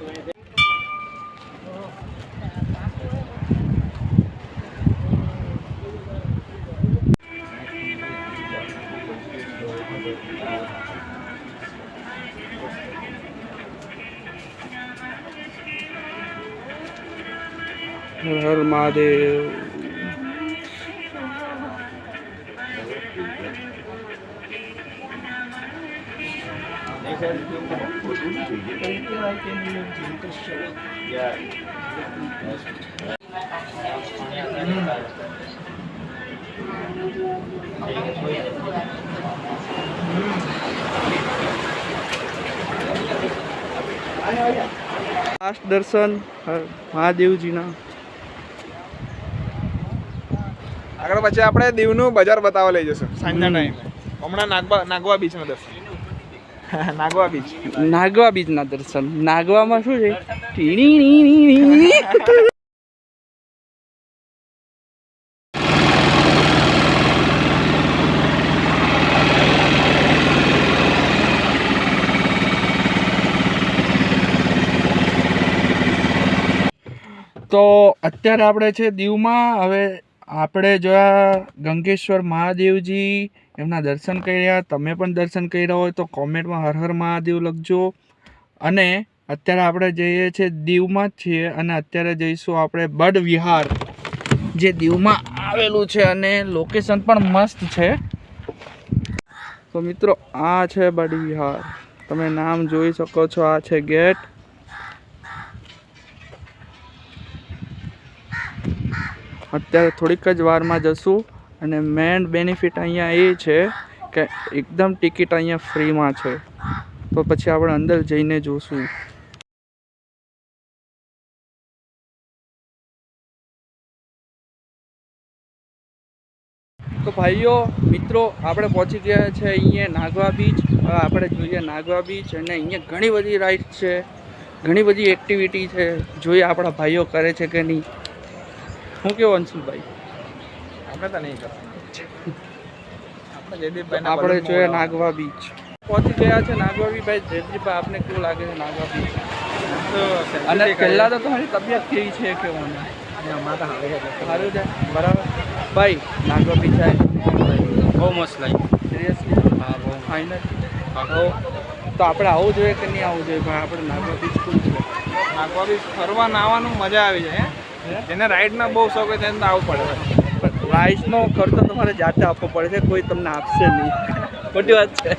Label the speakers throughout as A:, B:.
A: Har Har Mahadev. Last દર્શન મહાદેવજીના.
B: આગળ પછી આપણે દીવનું બજાર બતાવવા લઈ જશું સાંજના ટાઈમે. હમણાં નાગવા બીચના દર્શન. નાગવા બીચ.
A: નાગવા બીચના દર્શન. નાગવામાં શું છે? તો અત્યારે આપણે છે દીવમાં. હવે આપણે જોયા ગંગેશ્વર મહાદેવજી, એમના દર્શન કર્યા. તમે પણ દર્શન કર્યા હોય તો કોમેન્ટમાં હર હર મહાદેવ લખજો. અને અત્યારે આપણે જઈએ છીએ દીવમાં જ છીએ અને અત્યારે જઈશું આપણે બર્ડ વિહાર, જે દીવમાં આવેલું છે અને લોકેશન પણ મસ્ત છે. તો મિત્રો આ છે બર્ડ વિહાર, તમે નામ જોઈ શકો છો. આ છે ગેટ. અત્યારે થોડીક જ વારમાં જશું. અને મેઇન બેનિફિટ અહીંયા એ છે કે એકદમ ટિકિટ અહીંયા ફ્રીમાં છે. તો પછી આપણે અંદર જઈને જોશું. તો ભાઈઓ મિત્રો, આપણે પહોંચી ગયા છે અહીંયા નાગવા બીચ. હવે આપણે જોઈએ નાગવા બીચ. અને અહીંયા ઘણી બધી રાઇડ છે, ઘણી બધી એક્ટિવિટી છે. જોઈએ આપણા ભાઈઓ કરે છે કે નહીં. શું કેવું અંશુલભાઈ?
B: આપણે તો નહીં કરતા.
A: આપણે જોઈએ નાગવા બીચ. પહોંચી ગયા છે નાગવા બીચ. ભાઈ જયદીપભાઈ, આપને કેવું લાગે છે નાગવા બીચ? અને પહેલા તો તમારી તબિયત કેવી છે કેવું? સારું છે, બરાબર. ભાઈ નાગવા બીચ
C: બહુ મસ્ત લાગ્યું.
A: સિરિયસલી?
C: હા, બહુ
A: ફાઇનલ. તો આપણે આવવું જોઈએ કે નહીં આવવું જોઈએ ભાઈ? આપણે નાગવા બીચ શું છે?
B: નાગવા બીચ ફરવા નાવાનું મજા આવી જાય. જેને રાઈડના બહુ શોખ હોય તેને તો આવવું પડે.
A: રાઈડનો ખર્ચો તમારે જાતે આપવો પડે છે, કોઈ તમને આપશે નહીં. ખોટી વાત છે.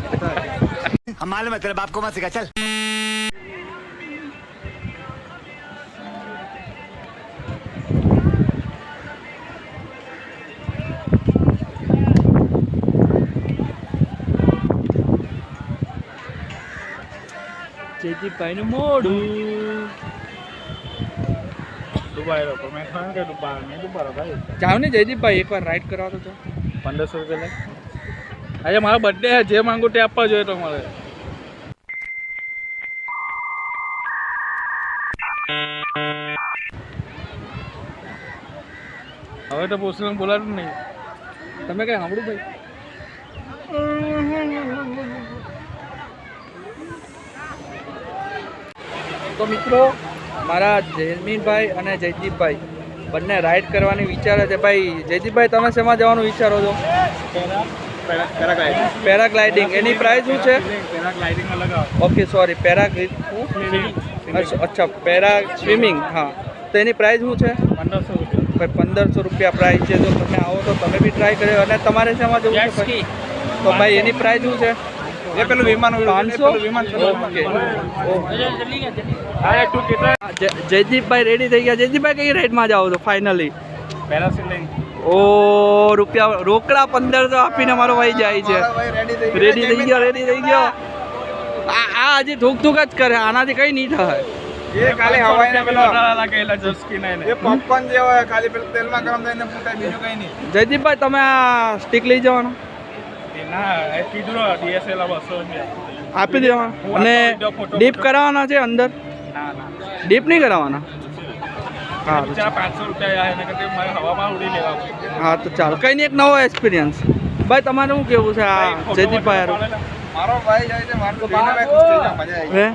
D: માલુમ હે તેરે બાપ કો મત સિખા ચલ.
A: જયદીપભાઈનું મોઢું. જાઓ ને જયદીપભાઈ, એકવાર રાઈડ કરાવો તો.
B: 1500 રૂપિયા લે. આજે મારો બર્થડે છે, જે માંગુ તે આપવા જોઈએ તો મળે. હવે તો પૂછવાનું બોલાતું નહીં.
A: તમે કઈ સાંભળું ભાઈ? તો મિત્રો, મારા જયમીનભાઈ અને જયદીપભાઈ બંને રાઈડ કરવાની વિચારે છે. ભાઈ જયદીપભાઈ, તમે શેમાં જવાનું વિચારો છો? પેરાગ્લાઇડિંગ. એની પ્રાઇસ શું છે?
B: પેરાગ્લાઇડિંગ અલગ આવે.
A: ઓકે, સોરી, અચ્છા, પેરા સ્વિમિંગ. હા, તો એની પ્રાઇસ શું છે?
B: 1500 રૂપિયા.
A: ભાઈ 1500 રૂપિયા પ્રાઇસ છે. જો તમે આવો તો તમે બી ટ્રાય કર્યો. અને તમારે શેમાં જવું છે? તો ભાઈ એની પ્રાઇસ શું છે?
B: એ પેલું વિમાન
A: 500.
B: વિમાન.
A: જયદીપભાઈ રેડી થઈ ગયા. જયદીપભાઈ કઈ રાઈડમાં જાઓ છો ફાઇનલી?
B: પેરાસિલિંગ.
A: ઓ રૂપિયા રોકડા 1500 આપીને મારો ભાઈ જાય છે. રેડી થઈ ગયો. આ હજી ધૂક જ કરે. આનાથી કઈ નહીં થાય.
B: એ ખાલી હવાઈના પેલો લાગેલા જસ્કી નાઈને. એ પોપકોર્ન જેવો હોય, ખાલી પેલું તેલમાં ગરમ થઈને ફૂટાય, બીજું કઈ નહીં.
A: જયદીપભાઈ, તમે આ સ્ટીક લઈ જવાના?
B: ના, એ કીધું DSLR 200 રૂપિયા
A: આપી દેવાના. અને ડીપ કરાવવાના છે અંદર?
B: ના.
A: ડીપ નહીં કરાવવાના? હા,
B: 500 રૂપિયા એના કરતા મારે હવામાં ઉડી લેવા.
A: હા, તો ચાલો, કઈ નહીં, એક નવો એક્સપિરિયન્સ. ભાઈ તમારે શું કેવું છે આ જયદીપભાઈ?
B: મારો ભાઈ જાય છે મારે તો જોઈને મેં ખુશ થઈ જાઉં, મજા આવી
A: હે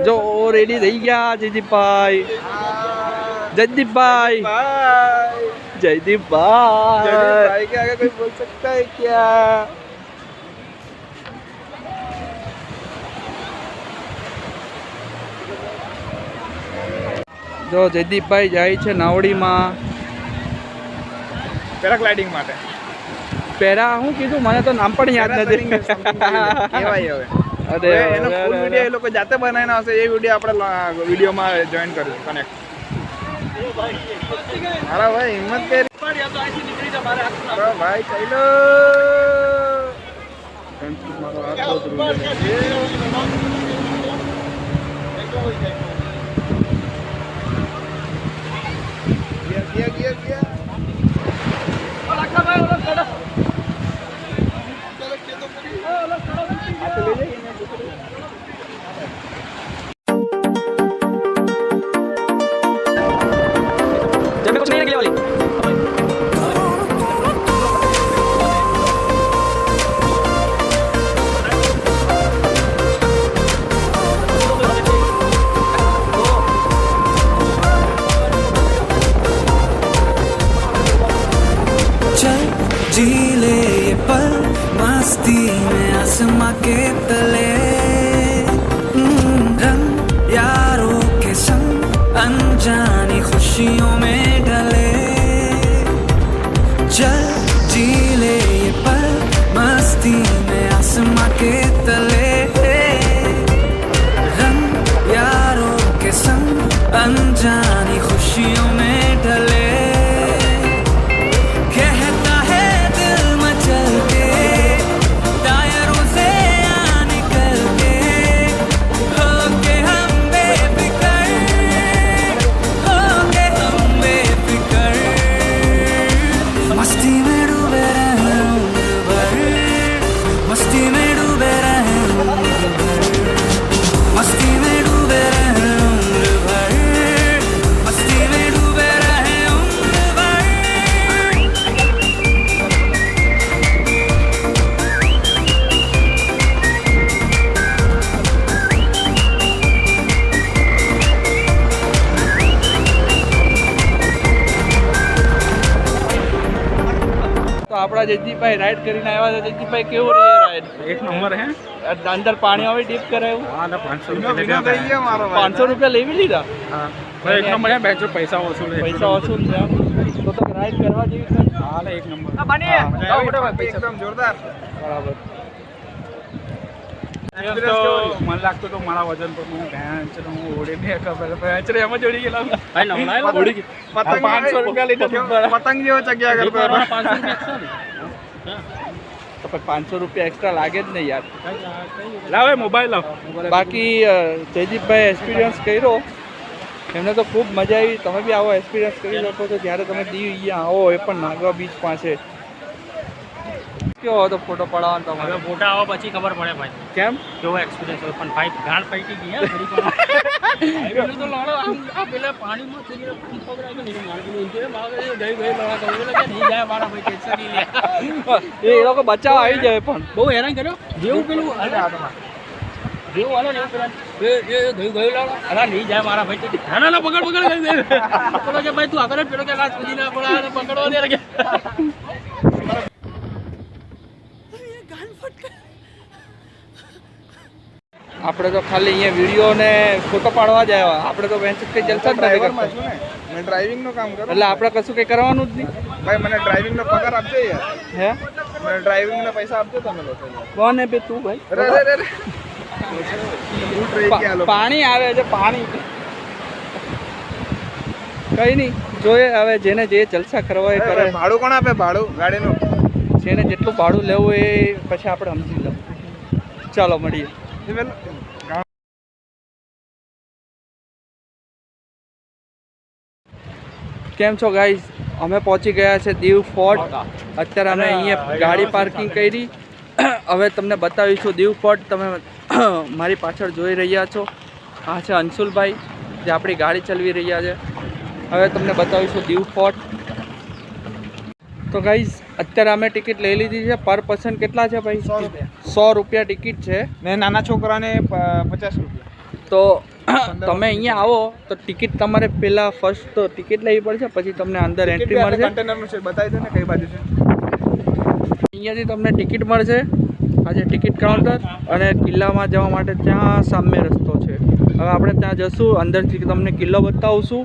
A: જો રેડી થઈ ગયા જયદીપભાઈ. જયદીપભાઈ
B: ભાઈ
A: જયદીપભાઈ
B: भाई के आगे कोई बोल सकता है क्या?
A: જો જયદીપભાઈ જાય છે નાવડીમાં.
B: પેરાગ્લાઇડિંગ માટે
A: પેરા હું કીધું મને તો નામ પણ યાદ નથી.
B: કહેવાય હવે.
A: અરે
B: એનો ફૂલ વિડીયો એ લોકો જાતે બનાવીને આવશે, એ વિડીયો આપણે વિડીયોમાં જોઈન કરીશું, કનેક્ટ. મારા ભાઈ હિંમત કરી. મારો ભાઈ ચાલો. મારો હાથ બહુ ધ્રુવ છે. ગયા.
C: जब कुछ नहीं निकले वाली
E: चल जी ले ये पल मस्ती में आसमां के तले रंग यारों के संग अनजानी खुशियों में ढले चल जी ले ये पल मस्ती में आसमां के तले रंग यारों के संग अनजानी खुशियों में ढले कहता है दिल मचल के टायरों से आ निकल के हो के हम बेफिक्र मस्ती में डूबे रहे उम्र भर मस्ती में डूबे रहे उम्र भर मस्ती में डूबे रहे उम्र भर मस्ती में डूबे रहे उम्र भर
A: તો આપણા જયદીપભાઈ રાઈડ કરીને આવ્યા છે. જયદીપભાઈ કેવું રહે રાઈડ?
C: एक नंबर है
A: અંદર પાણી આવે ડીપ કરાયું.
C: हाँ ना 500
B: વિનો થઈ ગયો મારો ભાઈ.
A: 500 રૂપિયા લેવી લીધા.
C: हाँ भाई एक नंबर है बैचो पैसा वसूल है
A: પૈસા વસૂલ છે એમ. તો રાઈડ કરવા જેવી છે.
C: हाँ ना एक नंबर
A: હા,
B: એકદમ જોરદાર.
A: બરાબર.
C: એમ તો મને લાગતું તો મારા વજન પર હું ભેંચ હું ઓડી નહીં ખબર ભેંચ રે એમ જ ઓડી ગયેલા ભાઈ નવડાય ઓડી ગઈ
B: પતંગ
C: 500 રૂપિયા લીધા
B: પતંગ જેવો ચગ્યા કરતો હતો.
A: 500 રૂપિયા એક્સ્ટ્રા લાગે જ નહીં યાર.
C: લાવે મોબાઈલ લાવ
A: બાકી જયદીપભાઈ એક્સપિરિયન્સ કર્યો, એમને તો ખૂબ મજા આવી. તમે બી આવો એક્સપિરિયન્સ કરી શકો છો જ્યારે તમે દીવ અહીંયા આવો, એ પણ નાગવા બીચ પાસે. કેવો હતો ફોટો પડાવવાનો
C: હવે
A: તમારો?
C: ફોટા આવો પછી ખબર પડે ભાઈ
A: કેમ?
C: કેવો એક્સપિરિયન્સ હોય પણ ભાઈ ગાંઠ પૈકી ગઈ હે ઘડી પેલું તો લડો આ પેલા પાણીમાં થઈ ગયો પકડાય કે નહીં મારે પેલું ઇન્ટરે મારે ગઈ લડા કહું એટલે નહીં જાય મારા ભાઈ ટેન્શન નહીં લે
A: એ લોકો બચાવ આવી જાય પણ.
C: બહુ હેરાન કર્યો જેવું પેલું જેવું હાલો ને એવું પેલા ગયું લાડો અરે નહીં જાય મારા ભાઈ ના ના પકડ પકડ કરી દે પેલો કે ભાઈ તું આગળ જ પેલો કે લાસ્ટ સુધી ના પડે પકડવા દે કે
A: આપણે તો ખાલી અહીંયા વિડીયો ને ફોટો પાડવા જ આવ્યા. આપણે તો બેન્ચ કઈ જલસા જ નથી
B: ડ્રાઈવરમાં
A: કરતા.
B: છું ને, મેં ડ્રાઇવિંગનું કામ કરું.
A: એટલે આપણે કશું કંઈ કરવાનું જ નહીં.
B: ભાઈ મને ડ્રાઇવિંગનો પગાર આપજો યાર.
A: હે
B: મને ડ્રાઇવિંગના પૈસા આપજો તમે લોકો યાર.
A: કોને બે તું ભાઈ?
B: અરે લૂંટ રહી ગયા લોકો.
A: પાણી આવે છે પાણી. કઈ નહીં, જોઈએ હવે જેને જે જલસા કરવા એ કરે.
B: ભાડું કોણ આપે? ભાડું ગાડીનું
A: જેને જેટલું ભાડું લેવું એ પછી આપણે સમજી લો. ચાલો મળીએ. કેમ છો ગાઈઝ? અમે પહોંચી ગયા છે દીવ ફોર્ટ. અત્યારે અમે અહીંયા ગાડી પાર્કિંગ કરી. હવે તમને બતાવીશું દીવ ફોર્ટ. તમે મારી પાછળ જોઈ રહ્યા છો, આ છે અંશુલભાઈ જે આપણી ગાડી ચલાવી રહ્યા છે. હવે તમને બતાવીશું દીવ ફોર્ટ. તો ગાઈઝ અત્યારે અમે ટિકિટ લઈ લીધી છે. પર પર્સન કેટલા છે ભાઈ?
B: 100 રૂપિયા.
A: 100 રૂપિયા ટિકિટ છે.
B: ને નાના છોકરાને 50 રૂપિયા.
A: તો તમે અહીંયા આવો તો ટિકિટ તમારે પહેલાં ફર્સ્ટ તો ટિકિટ લેવી પડશે, પછી તમને અંદર એન્ટ્રી મળશે.
B: કન્ટેનરનું છે, બતાવી દો ને કઈ બાજુ છે.
A: અહીંયાથી તમને ટિકિટ મળશે. આ છે ટિકિટ કાઉન્ટર અને કિલ્લામાં જવા માટે ત્યાં સામે રસ્તો છે. હવે આપણે ત્યાં જશું, અંદરથી તમને કિલ્લો બતાવશું.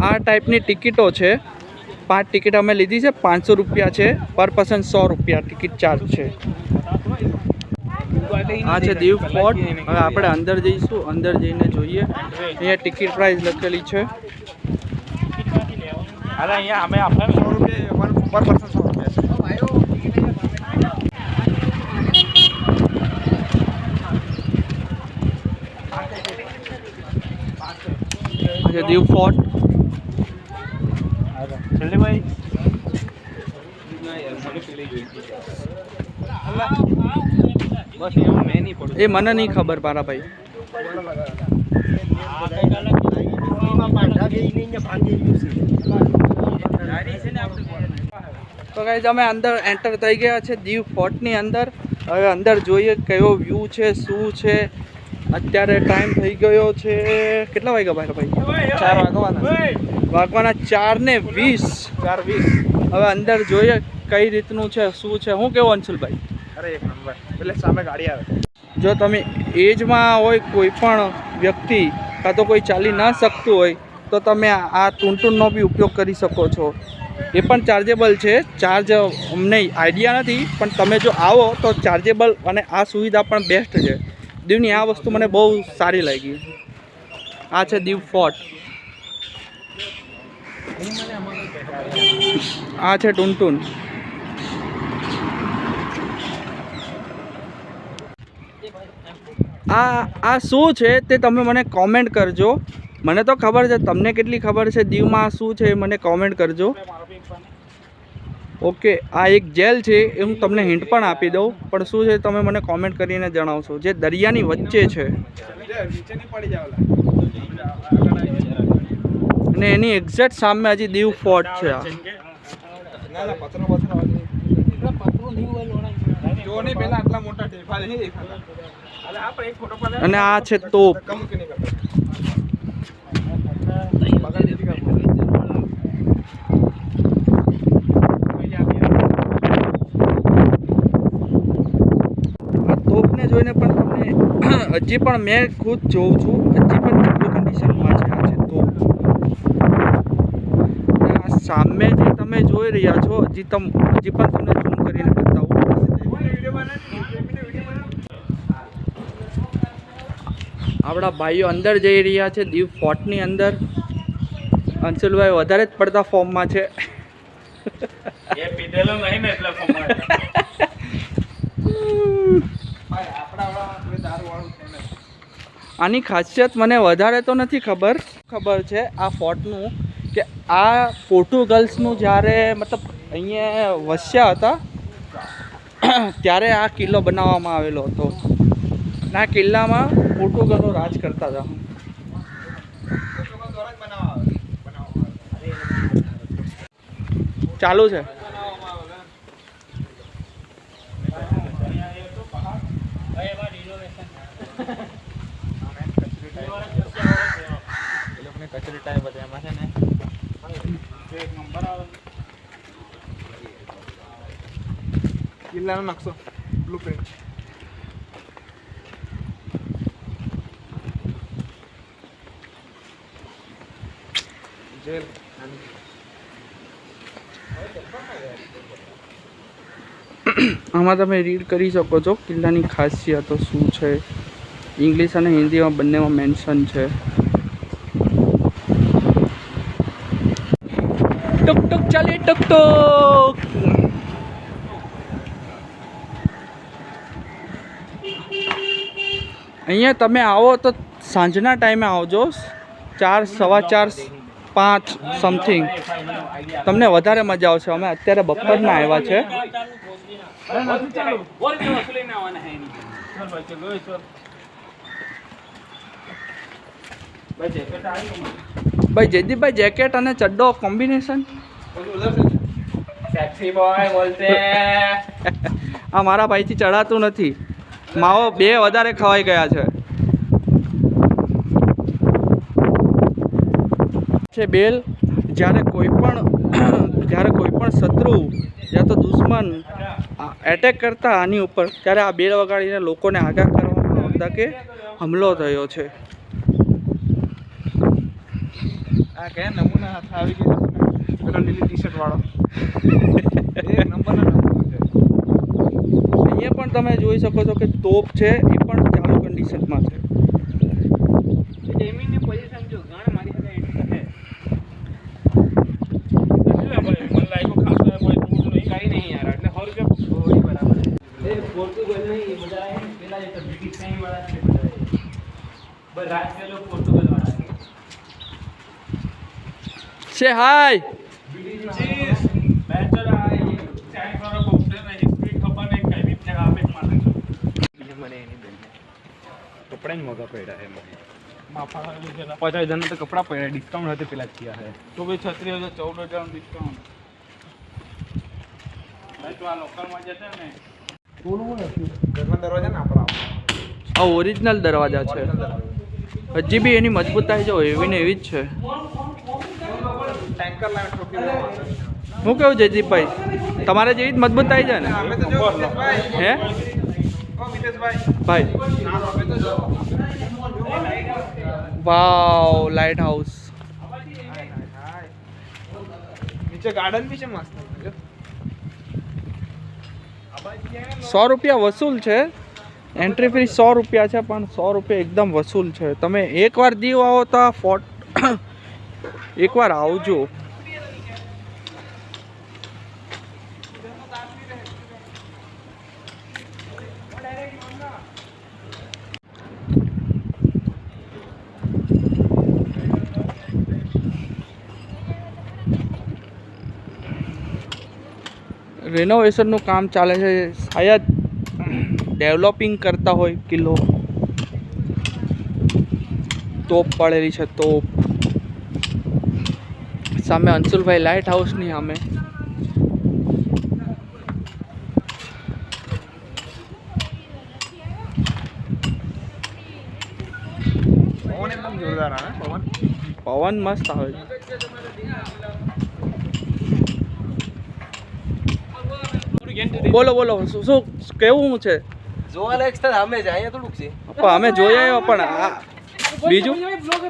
A: આ ટાઈપની ટિકિટો છે. 5 ટિકિટ અમે લીધી છે. 500 રૂપિયા છે. પર પર્સન 100 રૂપિયા ટિકિટ ચાર્જ છે. આ છે દીવ ફોર્ટ. હવે આપણે અંદર જઈશું, અંદર જઈને જોઈએ. અહીંયા ટિકિટ પ્રાઇસ લખેલી છે.
C: અરે અહીંયા અમે આપણે
B: 100 રૂપિયા પર પર્સન 100 રૂપિયા છે.
A: આ છે દીવ ફોર્ટ.
C: છેલ્લીભાઈ બસ એમાં મેં નહીં પડું.
A: એ મને નહીં ખબર મારા ભાઈ. તો ગાઈઝ અમે અંદર એન્ટર થઈ ગયા છે દીવ ફોર્ટની અંદર. હવે અંદર જોઈએ કયો વ્યૂ છે, શું છે. અત્યારે ટાઈમ થઈ ગયો છે, કેટલા વાગ્યા ભાઈ?
B: 4 વાગવાના.
A: વાગવાના 4:20.
B: 4:20.
A: હવે અંદર જોઈએ કઈ રીતનું છે, શું છે. હું કેવું અંશુલભાઈ?
B: અરે એક નંબર. એટલે સામે ગાડી આવે.
A: જો તમે એજમાં હોય કોઈ પણ વ્યક્તિ કાં તો કોઈ ચાલી ન શકતું હોય તો તમે આ ટૂંટૂનનો બી ઉપયોગ કરી શકો છો. એ પણ ચાર્જેબલ છે. ચાર્જ અમને આઈડિયા નથી, પણ તમે જો આવો તો ચાર્જેબલ અને આ સુવિધા પણ બેસ્ટ છે. દીવની આ વસ્તુ મને બહુ સારી લાગી. આ છે દીવ ફોર્ટ. આ છે ટૂંટૂન. આ શું છે તે તમે મને કોમેન્ટ કરજો. મને તો ખબર છે, તમને કેટલી ખબર છે દીવમાં શું છે મને કોમેન્ટ કરજો. ઓકે, આ એક જેલ છે એ હું તમને હિન્ટ પણ આપી દઉં, પણ શું છે તમે મને કોમેન્ટ કરીને જણાવશો. જે દરિયાની વચ્ચે છે
B: નીચે નહીં પડી જાવ.
A: અને એની એક્ઝેક્ટ સામે હજી દીવ ફોર્ટ છે. આ
B: ના પથરો જો નહીં પેલા આટલા મોટા ટેફા નહીં દેખાતા. અરે આપણે એક ફોટો પાડે.
A: અને આ છે તોપ.
B: કમ કે નહીં કરતા.
A: આ તોપને જોઈને પણ તમને હજી પણ મેં ખુદ જોઉં છું, હજી પણ ચાલુ કન્ડિશનમાં છે. આ છે તોપ. અને આ સામે જે તમે જોઈ રહ્યા છો હજી પણ તમને ઝૂમ કરીને બતાવું. આપણા ભાઈઓ અંદર જઈ રહ્યા છે દીવ ફોર્ટની અંદર. અંશુલભાઈ વધારે જ પડતા ફોર્મમાં છે.
C: એ પીધેલું નહીં ને એટલે
A: આની ખાસિયત મને વધારે તો નથી ખબર છે આ ફોર્ટનું, કે આ પોર્ટુગલ્સનું જ્યારે મતલબ અહીંયા વસ્યા હતા ત્યારે આ કિલ્લો બનાવવામાં આવેલો હતો. આ કિલ્લામાં પોર્ટુગલો રાજ કરતા હતા. ચાલુ છે.
C: કચરી ટાઈપ હતા એમાં છે ને એક નંબર આવે.
B: કિલ્લાનો નકશો, બ્લુપ્રિન્ટ. જેલ.
A: આમાં તમે રીડ કરી શકો છો કિલ્લાની ખાસિયતો શું છે. ઇંગ્લિશ અને હિન્દીમાં બંનેમાં મેન્શન છે. ટુક ટુક ચાલે ટુક ટુક. અહીંયા તમે આવો તો સાંજના ટાઈમે આવજો. 4, 4:15, 5 સમથિંગ. તમને વધારે મજા આવશે. અમે અત્યારે બપોરના આવ્યા છે. ભાઈ જયદીપભાઈ, જેકેટ અને ચડ્ડો કોમ્બિનેશન.
C: सेक्सी बॉय बोलते हैं।
A: આ મારા ભાઈથી ચડાતું નથી. માવો 2 વધારે ખવાઈ ગયા છે બેલ. જ્યારે કોઈ પણ શત્રુ યા તો દુશ્મન એટેક કરતા આની ઉપર, ત્યારે આ બેલ વગાડીને લોકોને આગાહ કરવામાં આવતા કે હુમલો થયો છે.
B: આ કયા નમૂના હાથ આવી ગયો પેલો લીલી ટી-શર્ટ વાળો એક નંબરનો નમૂનો છે.
A: અહીંયા પણ તમે જોઈ શકો છો કે તોપ છે, એ પણ ચાલુ કન્ડિશનમાં છે.
C: જમીનની પોઝિશન જો ગાણ મારી સાથે એટલી છે. એટલે ભાઈ મને લાગ્યું ખાસો કોઈ દૂર નહીં કાઈ નહીં યાર. એટલે 100 રૂપિયા હોય બરાબર. એ પોર્ટુગલ નહીં, એ બધા એ પેલા જે બ્રિટિશ ટાઈમ વાળા છે બધા. બસ રાજ્ય પોર્ટુગલ વાળા છે.
A: સે હાય.
C: चीज बैचलर आए ये चाय वाला बोलते हैं हिस्ट्री खबर नहीं कहीं भी जगह पे मार ये मने नहीं देने कपड़ा ही महंगा पड़ा है मुझे माफा वाले जरा 50,000 तो कपड़ा पड़ा है डिस्काउंट होते पिला किया है तो भी 36,000 14,000 डिस्काउंट भाई तो आ लोकल में जते ने
B: ઘરના દરવાજા ને આપણા
A: આ ઓરિજિનલ દરવાજા છે. હજી બી એની મજબૂતાઈ જો એવી ને એવી જ છે.
B: ટેન્કર લાઈન ઠોકી દેવા.
A: હું કેવું જયદીપભાઈ, તમારે જેવી જ મજબૂતાઈ છે ને?
B: અમે તો જો વિદેશભાઈ
A: હે
B: ઓ વિદેશભાઈ
A: ભાઈ?
B: ના અમે તો જો
A: વાવ, લાઇટ હાઉસ.
B: નીચે ગાર્ડન બી છે મસ્ત જો.
A: 100 રૂપિયા વસૂલ છે. એન્ટ્રી ફી 100 રૂપિયા છે, પણ 100 રૂપિયા એકદમ વસૂલ છે. તમે એકવાર દીવ આવો તો આ એકવાર આવજો. રેનોવેશનનું કામ ચાલે છે, શાયદ ડેવલપિંગ કરતા હોય કિલ્લો. તોપ પડેલી છે, તોપ. સામે અંશુલભાઈ લાઇટ હાઉસની સામે.
B: પવન એકદમ જોરદાર આવે પવન.
A: પવન મસ્ત આવે છે. બોલો બોલો, શું શું કેવું છે?
C: જોવાલાયક સ્થળ અમે છે અહીંયા થોડુંક છે
A: પણ અમે જોઈ આવ્યો, પણ આ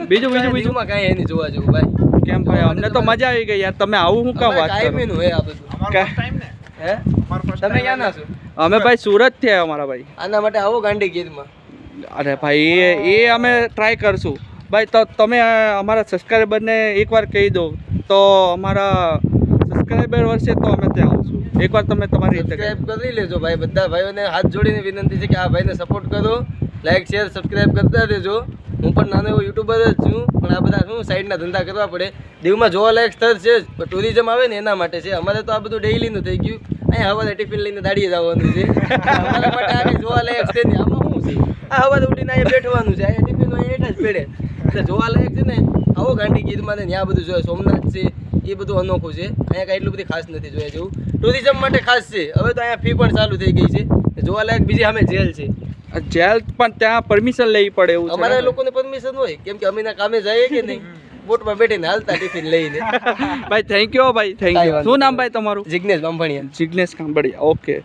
A: બીજું
C: માં કાંઈ એની જોવા જેવું ભાઈ.
A: કેમ ભાઈ? અમને તો મજા આવી ગઈ યાર. તમે આવું શું કામ વાત કરો?
C: કાયમીનું હે આ બધું.
B: અમારો
A: કા-
B: ફર્સ્ટ ટાઈમ ને
C: હે
B: અમારો ફર્સ્ટ
C: તમે ક્યાં ના છો?
A: અમે ભાઈ સુરત થી આવ્યા અમારા ભાઈ.
C: આના માટે આવો ગાંડી ગીરમાં.
A: અરે ભાઈ એ અમે ટ્રાય કરશું ભાઈ. તો તમે અમારા સબસ્ક્રાઈબરને એકવાર કહી દો તો અમારા સબસ્ક્રાઈબર વર્ષે તો અમે ત્યાં આવશું. એકવાર તમે તમારી રીતે કહી
C: સબસ્ક્રાઇબ કરી લેજો ભાઈ. બધા ભાઈઓને હાથ જોડીને વિનંતી છે કે આ ભાઈને સપોર્ટ કરો, લાઈક શેર સબસ્ક્રાઇબ કરતા રહેજો. હું પણ નાનો એવો યુટ્યુબર જ છું, પણ આ બધા શું સાઈડના ધંધા કરવા પડે. દીવમાં જોવાલાયક સ્થળ છે જ, પણ ટુરિઝમ આવે ને એના માટે છે. અમારે તો આ બધું ડેઈલીનું થઈ ગયું. અહીંયા હવારે ટિફિન લઈને દાડીએ જવાનું છે. અમારા માટે આ કંઈ જોવાલાયક છે નહીં. આમાં શું છે? આ હવારે ઉઠીને અહીંયા બેઠવાનું છે. અહીંયા ટિફિન અહીંયા હેઠા જ પડે. એટલે જોવાલાયક છે ને આવો ગાંડી ગીરમાં ને ત્યાં બધું જોઈએ. સોમનાથ છે એ બધું અનોખું છે. અહીંયા કાંઈ એટલું બધી ખાસ નથી જોયા જેવું. ટુરિઝમ માટે ખાસ છે. હવે તો અહીંયા ફી પણ ચાલુ થઈ ગઈ છે. જોવાલાયક બીજી સામે જેલ છે.
A: જેલ પણ ત્યાં પરમિશન લેવી પડે એવું છે
C: અમારા
A: ને?
C: લોકોને પરમિશન હોય કેમ કે અમે કામે જઈએ કે નહીં, બોટમાં બેઠીને હાલતા ટિફિન લઈને.
A: ભાઈ થેન્ક યુ ભાઈ, થેન્ક
C: કાંઈ
A: યુ.
C: વાંધો
A: શું નામ ભાઈ તમારું?
C: જિગ્નેશ બાંભણિયા.
A: જિગ્નેશ કાંબડિયા. ઓકે.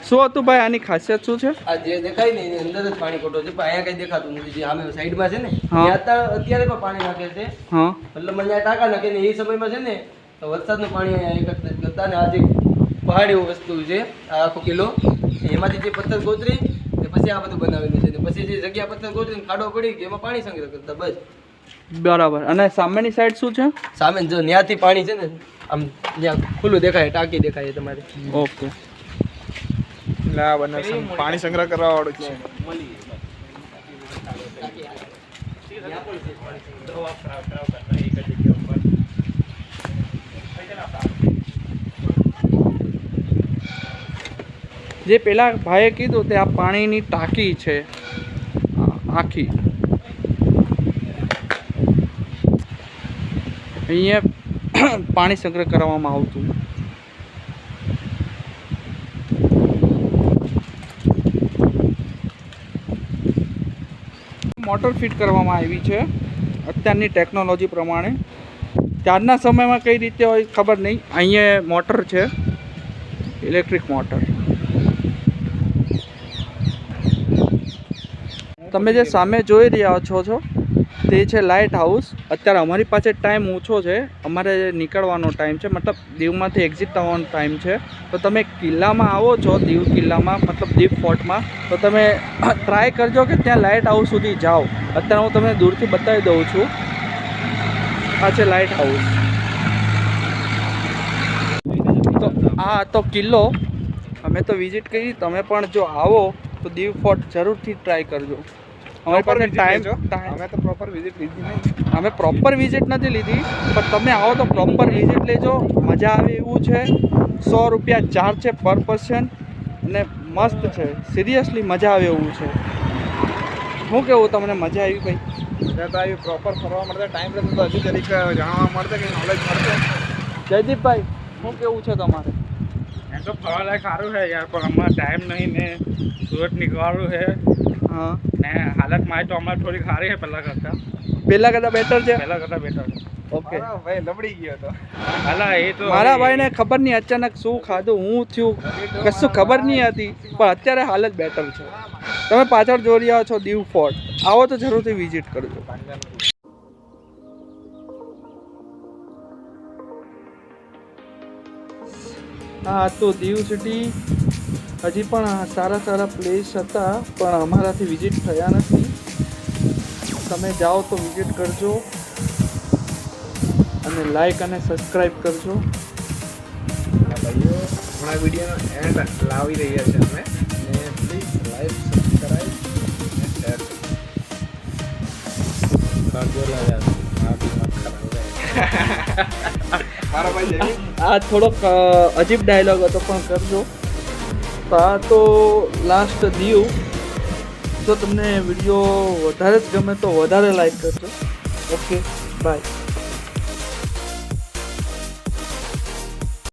A: શું હતું ભાઈ, આની ખાસિયત શું છે?
C: આ જે દેખાય ને એની અંદર જ પાણી ખોટો છે, પણ અહીંયા કઈ દેખાતું નથી. જે સામે સાઈડમાં છે ને
A: હા.
C: ત્યાં અત્યારે પણ પાણી નાખે છે.
A: હા
C: મતલબ મને આ ટાંકા નાખે ને એ સમયમાં છે ને તો વરસાદનું પાણી અહીંયા એકત્રિત કરતા. ને આ જે પહાડી વસ્તુ છે આ આખો કિલ્લો, એમાંથી જે પથ્થર કોતરી ને પછી આ બધું બનાવેલું છે. ને પછી જે જગ્યા પથ્થર કોતરીને ખાડો પડી ગયો એમાં પાણી સંગ્રહ કરતા બસ.
A: બરાબર. અને સામેની સાઈડ શું છે?
C: સામે જો ત્યાંથી પાણી છે ને આમ ત્યાં ખુલ્લું દેખાય, ટાંકી દેખાય તમારે.
A: ઓકે.
B: ના બને પાણી સંગ્રહ કરવા વાળું છે.
A: જે પેલા ભાઈએ કીધું તે આ પાણીની ટાંકી છે આખી. અહીંયા પાણી સંગ્રહ કરવામાં આવતું. મોટર ફિટ કરવામાં આવી છે અત્યારની ટેકનોલોજી પ્રમાણે. ત્યારના સમયમાં કઈ રીતે હોય ખબર નહીં. અહીંયા મોટર છે, ઇલેક્ટ્રિક મોટર. તમે જે સામે જોઈ રહ્યા છો તે છે લાઇટ હાઉસ. અત્યારે અમારી પાસે ટાઈમ ઓછો છે, અમારે નીકળવાનો ટાઈમ છે, મતલબ દીવમાંથી એક્ઝિટ થવાનો ટાઈમ છે. તો તમે કિલ્લામાં આવો છો, દીવ કિલ્લામાં મતલબ દીવ ફોર્ટમાં, તો તમે ટ્રાય કરજો કે ત્યાં લાઇટ હાઉસ સુધી જાઓ. અત્યારે હું તમને દૂરથી બતાવી દઉં છું. આ છે લાઇટ હાઉસ. તો આ તો કિલ્લો અમે તો વિઝિટ કરી. તમે પણ જો આવો તો દીવ ફોર્ટ જરૂરથી ટ્રાય કરજો. અમારી પાસે
B: અમે તો પ્રોપર વિઝિટ લીધી નહીં.
A: અમે પ્રોપર વિઝિટ નથી લીધી, પણ તમે આવો તો પ્રોપર વિઝિટ લેજો. મજા આવે એવું છે. 100 રૂપિયા ચાર્જ છે પર પર્સન અને મસ્ત છે. સિરિયસલી મજા આવે એવું છે. શું કેવું તમને, મજા આવી ભાઈ?
B: મજા તો આવી. પ્રોપર ફરવા મળશે, ટાઈમ રહેશે તો હજી જરીક જાણવા મળશે કે નોલેજ મળશે.
A: જયદીપભાઈ શું કેવું છે તમારે?
C: એમ તો ફરવા લાયક સારું છે યાર, પણ હમણાં ટાઈમ નહીં ને સુરત નીકળવાનું છે
A: હા,
C: ને હાલત મારી તો હમણાં થોડીક સારી છે પહેલાં કરતાં
A: બેટર છે.
C: બેટર છે.
A: ઓકે.
B: મારો ભાઈ લબડી ગયો તો.
C: હાલા એ તો
A: મારા ભાઈને ખબર નહીં અચાનક શું ખાધું, હું થયું કશું ખબર નહીં હતી, પણ અત્યારે હાલત બેટર છે. તમે પાછળ જોઈ રહ્યા છો દીવ ફોર્ટ. આવો તો જરૂરથી વિઝિટ કરજો. હા, તો દીવ સિટી હજી પણ સારા પ્લેસ હતા, પણ અમારાથી વિઝિટ થયા નથી. તમે જાઓ તો વિઝિટ કરજો અને લાઈક અને સબસ્ક્રાઈબ કરજો.
B: ભાઈઓ હમણાં વિડીયોનો એન્ડ લાવી રહ્યા છે અમે, ને પ્લીઝ લાઈક, સબસ્ક્રાઈબ અને શેર મારો ભાઈ જયવીર.
A: આ થોડોક અજીબ ડાયલોગ હતો પણ કરજો. તો આ તો લાસ્ટ દીવ. જો તમને વિડીયો વધારે જ ગમે તો વધારે લાઈક કરજો. Okay, by.